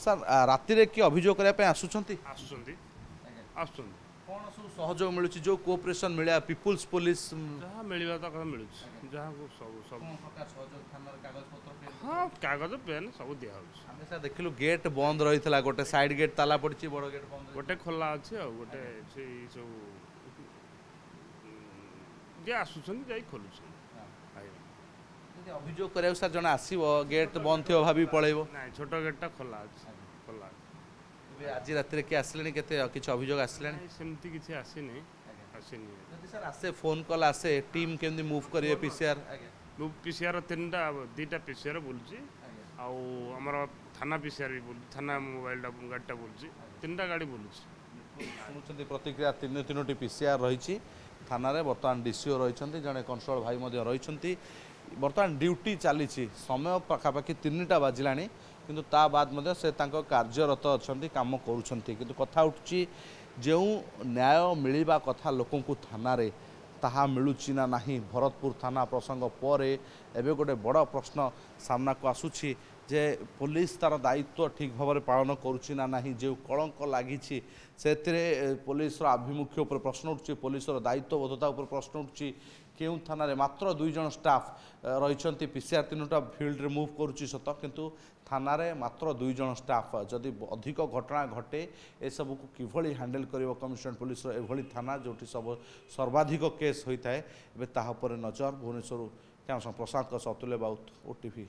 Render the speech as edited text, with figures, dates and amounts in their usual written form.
Sir राति रे किए अभियोग करने आसुँच कौन सब सहयोग मिलूँ जो कोऑपरेशन मिले पीपुल्स पुलिस जहाँ मिलवा तो मिलूँ जहाँ को सब हाँ कागज पेन सब दिया आम सर देखिलु गेट बंद रही है गोटे साइड गेट ताला पड़ी बड़ गेट बंद गोटे खोला अच्छे आ गोटे से सब जे आसुँच जा खोलुँ अभियोग करा सर जन आसो गेट बंद थी भाभी पलैब ना छोट गेटा खोला अच्छे खोला आज राति किए आसिले किसी अभियोग आसिले सेमती किसी आसीनी आसीनी सर आसे फोन कॉल आसे टीम केमती मूव करिए पीसीआर पीसीआर तीनटा दीटा पीसीआर बुलूँ आमर थाना पीसीआर भी बुलूँ थाना मोबाइल गाड़ीटा बुलूँ तीनटा गाड़ी बुलूँ शुणुं प्रतिक्रिया तीनोटी पीसीआर रही थाना बर्तमान डीसीओ रही जड़े कन्स्टेबल भाई रही बर्तमान ड्यूटी चली समय पखापाखि 3टा बाजिला किंतु ता बाद से कार्यरत अच्छा कम कर कथा उठुची जो न्याय मिलवा कथा लोक थाना ताहा मिलूची ना नहीं भरतपुर थाना प्रसंग पर एवं गोटे बड़ प्रश्न सामना को आसूची जे पुलिस तार दायित्व ठीक भाव में पालन करुच्ची ना नहीं जो कलंक लगी से पुलिस आभिमुख्य उपर प्रश्न उठुची पुलिस दायित्वबोधता उपर प्रश्न उठुची केउं थाना रे मात्र 2 जन स्टाफ रही पीसीआर 3टा फिल्ड रे मूव करुच्ची सत किंतु थाना रे मात्र 2 जन स्टाफ जदि अधिक घटना घटे ए सब को किभली हैंडल करिवो कमिशनरेट पुलिस एभली थाना जोटी सब सर्वाधिक केस होता है एबे ताहा पर नजर भुवनेश्वर क्या प्रशांत अतुल्य बाउत ओटीवी।